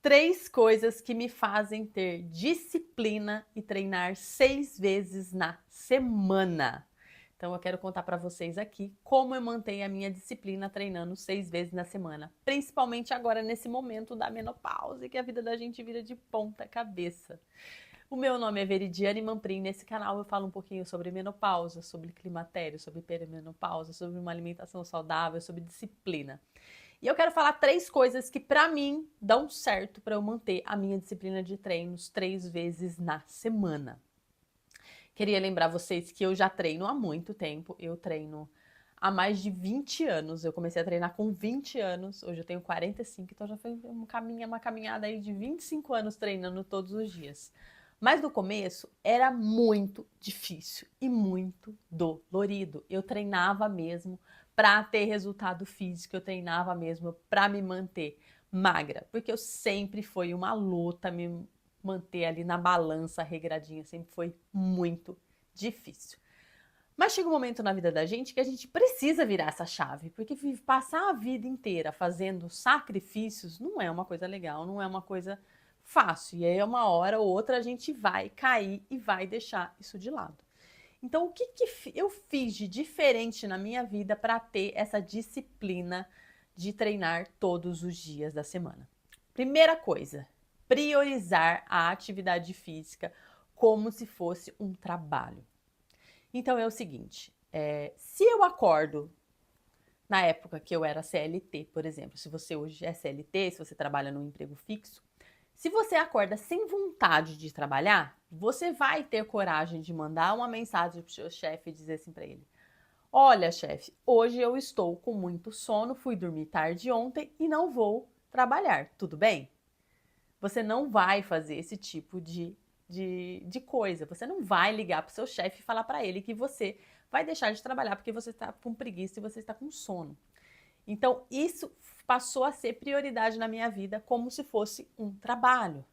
3 coisas que me fazem ter disciplina e treinar 6 vezes na semana. Então eu quero contar para vocês aqui como eu mantenho a minha disciplina treinando 6 vezes na semana, principalmente agora nesse momento da menopausa, que a vida da gente vira de ponta cabeça. O meu nome é Veridiane Mamprim. Nesse canal eu falo um pouquinho sobre menopausa, sobre climatério, sobre perimenopausa, sobre uma alimentação saudável, sobre disciplina. E eu quero falar 3 coisas que pra mim dão certo para eu manter a minha disciplina de treinos 3 vezes na semana. Queria lembrar vocês que eu já treino há muito tempo. Eu treino há mais de 20 anos. Eu comecei a treinar com 20 anos. Hoje eu tenho 45, então já foi uma caminhada aí de 25 anos treinando todos os dias. Mas no começo era muito difícil e muito dolorido. Eu treinava mesmo para ter resultado físico, eu treinava mesmo para me manter magra, porque eu sempre foi uma luta me manter ali na balança regradinha, sempre foi muito difícil. Mas chega um momento na vida da gente que a gente precisa virar essa chave, porque passar a vida inteira fazendo sacrifícios não é uma coisa legal, não é uma coisa fácil. E aí, uma hora ou outra, a gente vai cair e vai deixar isso de lado. Então, o que eu fiz de diferente na minha vida para ter essa disciplina de treinar todos os dias da semana? Primeira coisa, priorizar a atividade física como se fosse um trabalho. Então é o seguinte, se eu acordo na época que eu era CLT, por exemplo, se você hoje é CLT, se você trabalha num emprego fixo, se você acorda sem vontade de trabalhar, você vai ter coragem de mandar uma mensagem para o seu chefe e dizer assim para ele: olha, chefe, hoje eu estou com muito sono, fui dormir tarde ontem e não vou trabalhar, tudo bem? Você não vai fazer esse tipo de coisa. Você não vai ligar para o seu chefe e falar para ele que você vai deixar de trabalhar porque você está com preguiça e você está com sono. Então, isso passou a ser prioridade na minha vida como se fosse um trabalho.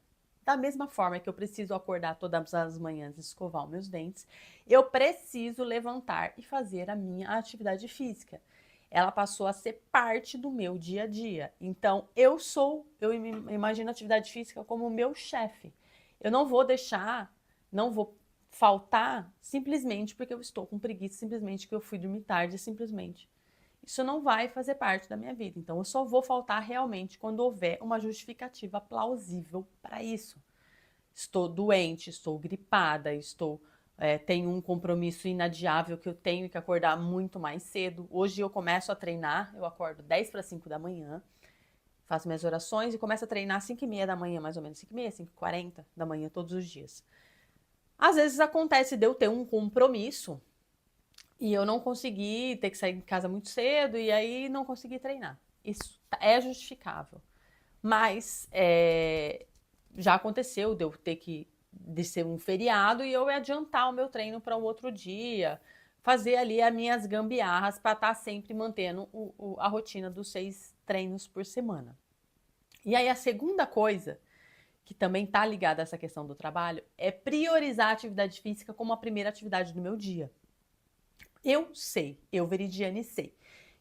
Da mesma forma que eu preciso acordar todas as manhãs e escovar os meus dentes, eu preciso levantar e fazer a minha atividade física. Ela passou a ser parte do meu dia a dia. Então, eu imagino a atividade física como o meu chefe. Eu não vou deixar, não vou faltar simplesmente porque eu estou com preguiça, simplesmente porque eu fui dormir tarde, simplesmente. Isso não vai fazer parte da minha vida. Então, eu só vou faltar realmente quando houver uma justificativa plausível para isso. Estou doente, estou gripada, tenho um compromisso inadiável que eu tenho que acordar muito mais cedo. Hoje eu começo a treinar, eu acordo 10 para 5 da manhã, faço minhas orações e começo a treinar às 5 e meia da manhã, mais ou menos, 5 e meia, 5 e 40 da manhã, todos os dias. Às vezes acontece de eu ter um compromisso e eu não consegui, ter que sair de casa muito cedo e aí não consegui treinar. Isso é justificável. Mas já aconteceu de eu ter de ser um feriado e eu adiantar o meu treino para o outro dia, fazer ali as minhas gambiarras para estar sempre mantendo a rotina dos 6 treinos por semana. E aí a segunda coisa, que também está ligada a essa questão do trabalho, é priorizar a atividade física como a primeira atividade do meu dia. Eu sei, eu, Veridiane, sei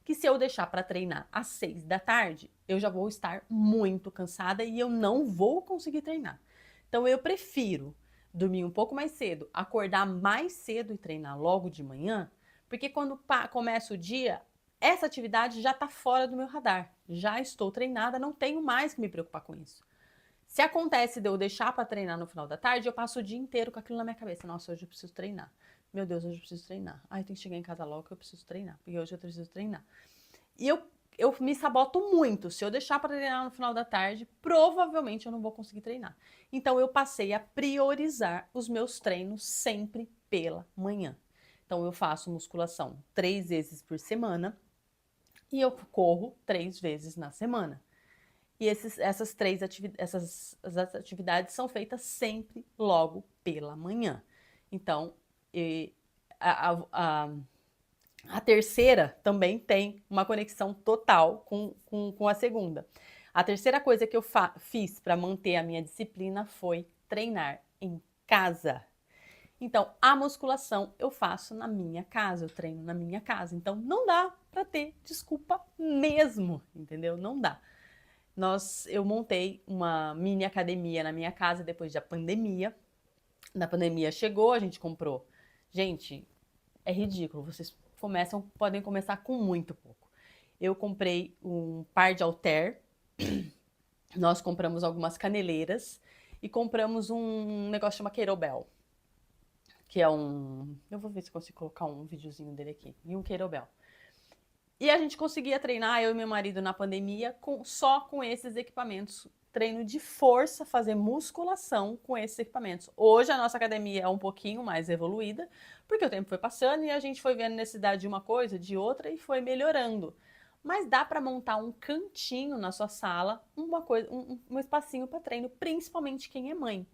que se eu deixar para treinar às 6 da tarde, eu já vou estar muito cansada e eu não vou conseguir treinar. Então eu prefiro dormir um pouco mais cedo, acordar mais cedo e treinar logo de manhã, porque quando começa o dia, essa atividade já está fora do meu radar. Já estou treinada, não tenho mais que me preocupar com isso. Se acontece de eu deixar para treinar no final da tarde, eu passo o dia inteiro com aquilo na minha cabeça. Nossa, hoje eu preciso treinar. Meu Deus, hoje eu preciso treinar. Ai, tem que chegar em casa logo que eu preciso treinar. Porque hoje eu preciso treinar. E eu me saboto muito. Se eu deixar para treinar no final da tarde, provavelmente eu não vou conseguir treinar. Então eu passei a priorizar os meus treinos sempre pela manhã. Então eu faço musculação 3 vezes por semana e eu corro 3 vezes na semana. E essas atividades são feitas sempre logo pela manhã. Então, a, a, a, a terceira também tem uma conexão total com a segunda. A terceira coisa que eu fiz para manter a minha disciplina foi treinar em casa. Então, a musculação eu faço na minha casa, eu treino na minha casa. Então, não dá para ter desculpa mesmo, entendeu? Não dá. eu montei uma mini academia na minha casa depois da pandemia. Na pandemia chegou, a gente comprou. Gente, é ridículo, vocês podem começar com muito pouco. Eu comprei um par de halter, nós compramos algumas caneleiras e compramos um negócio chamado kettlebell, que é um... Eu vou ver se consigo colocar um videozinho dele aqui. E um kettlebell. E a gente conseguia treinar, eu e meu marido, na pandemia, só com esses equipamentos. Treino de força, fazer musculação com esses equipamentos. Hoje a nossa academia é um pouquinho mais evoluída, porque o tempo foi passando e a gente foi vendo necessidade de uma coisa, de outra, e foi melhorando. Mas dá para montar um cantinho na sua sala, um espacinho para treino, principalmente quem é mãe.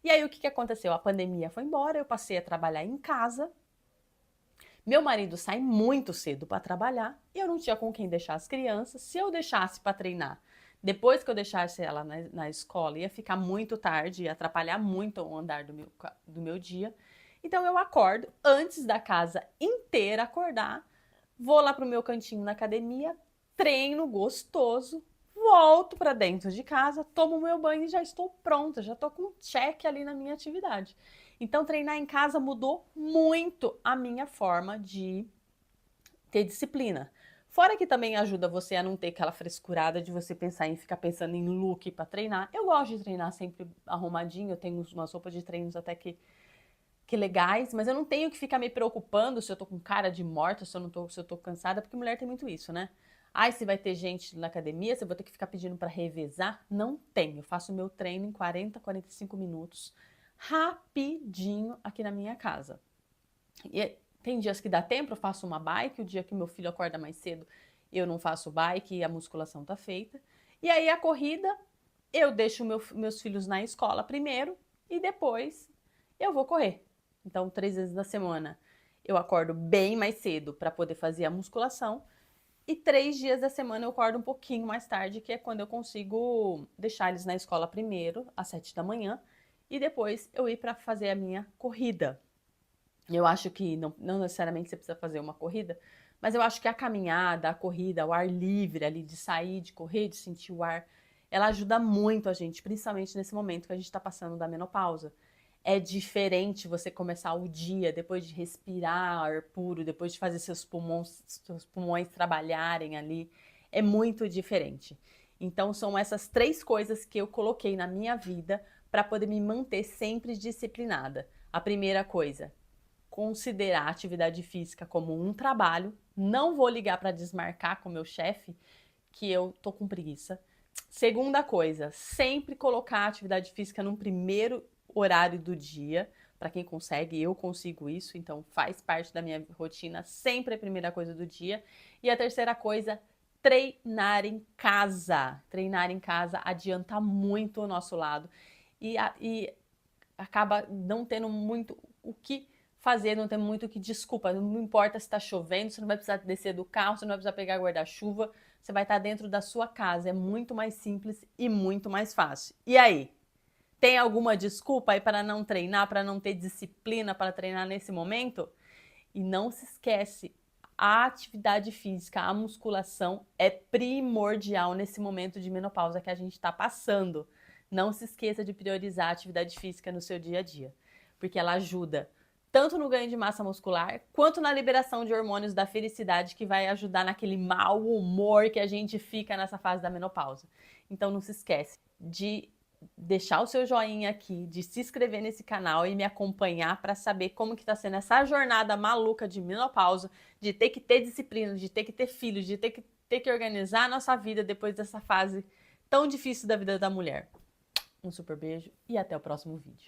E aí o que aconteceu? A pandemia foi embora, eu passei a trabalhar em casa. Meu marido sai muito cedo para trabalhar e eu não tinha com quem deixar as crianças. Se eu deixasse para treinar, depois que eu deixasse ela na escola, ia ficar muito tarde, ia atrapalhar muito o andar do meu dia. Então eu acordo antes da casa inteira acordar, vou lá pro meu cantinho na academia, treino gostoso, volto para dentro de casa, tomo meu banho e já estou pronta, já estou com um check ali na minha atividade. Então, treinar em casa mudou muito a minha forma de ter disciplina. Fora que também ajuda você a não ter aquela frescurada de você pensar em ficar pensando em look para treinar. Eu gosto de treinar sempre arrumadinho, eu tenho umas roupas de treinos até que legais, mas eu não tenho que ficar me preocupando se eu tô com cara de morta, se eu tô cansada, porque mulher tem muito isso, né? Ai, se vai ter gente na academia, se eu vou ter que ficar pedindo para revezar. Não tem, eu faço o meu treino em 40, 45 minutos, rapidinho aqui na minha casa. E tem dias que dá tempo, eu faço uma bike, o dia que meu filho acorda mais cedo, eu não faço bike e a musculação tá feita. E aí a corrida, eu deixo meus filhos na escola primeiro e depois eu vou correr. Então, 3 vezes na semana eu acordo bem mais cedo para poder fazer a musculação. E 3 dias da semana eu acordo um pouquinho mais tarde, que é quando eu consigo deixar eles na escola primeiro, às 7 da manhã, e depois eu ir para fazer a minha corrida. Eu acho que não necessariamente você precisa fazer uma corrida, mas eu acho que a caminhada, a corrida, o ar livre ali, de sair, de correr, de sentir o ar, ela ajuda muito a gente, principalmente nesse momento que a gente está passando da menopausa. É diferente você começar o dia depois de respirar ar puro, depois de fazer seus pulmões trabalharem ali. É muito diferente. Então, são essas 3 coisas que eu coloquei na minha vida para poder me manter sempre disciplinada. A primeira coisa, considerar a atividade física como um trabalho. Não vou ligar para desmarcar com o meu chefe que eu tô com preguiça. Segunda coisa, sempre colocar a atividade física num primeiro horário do dia. Para quem consegue, eu consigo isso, então faz parte da minha rotina, sempre a primeira coisa do dia. E a terceira coisa, treinar em casa. Treinar em casa adianta muito o nosso lado e acaba não tendo muito o que fazer, não tem muito o que desculpa. Não importa se está chovendo, você não vai precisar descer do carro, você não vai precisar pegar guarda-chuva, você vai estar dentro da sua casa. É muito mais simples e muito mais fácil. E aí? Tem alguma desculpa aí para não treinar, para não ter disciplina para treinar nesse momento? E não se esquece, a atividade física, a musculação é primordial nesse momento de menopausa que a gente está passando. Não se esqueça de priorizar a atividade física no seu dia a dia, porque ela ajuda tanto no ganho de massa muscular, quanto na liberação de hormônios da felicidade, que vai ajudar naquele mau humor que a gente fica nessa fase da menopausa. Então não se esquece de deixar o seu joinha aqui, de se inscrever nesse canal e me acompanhar para saber como que tá sendo essa jornada maluca de menopausa, de ter que ter disciplina, de ter que ter filhos, de ter que organizar a nossa vida depois dessa fase tão difícil da vida da mulher. Um super beijo e até o próximo vídeo.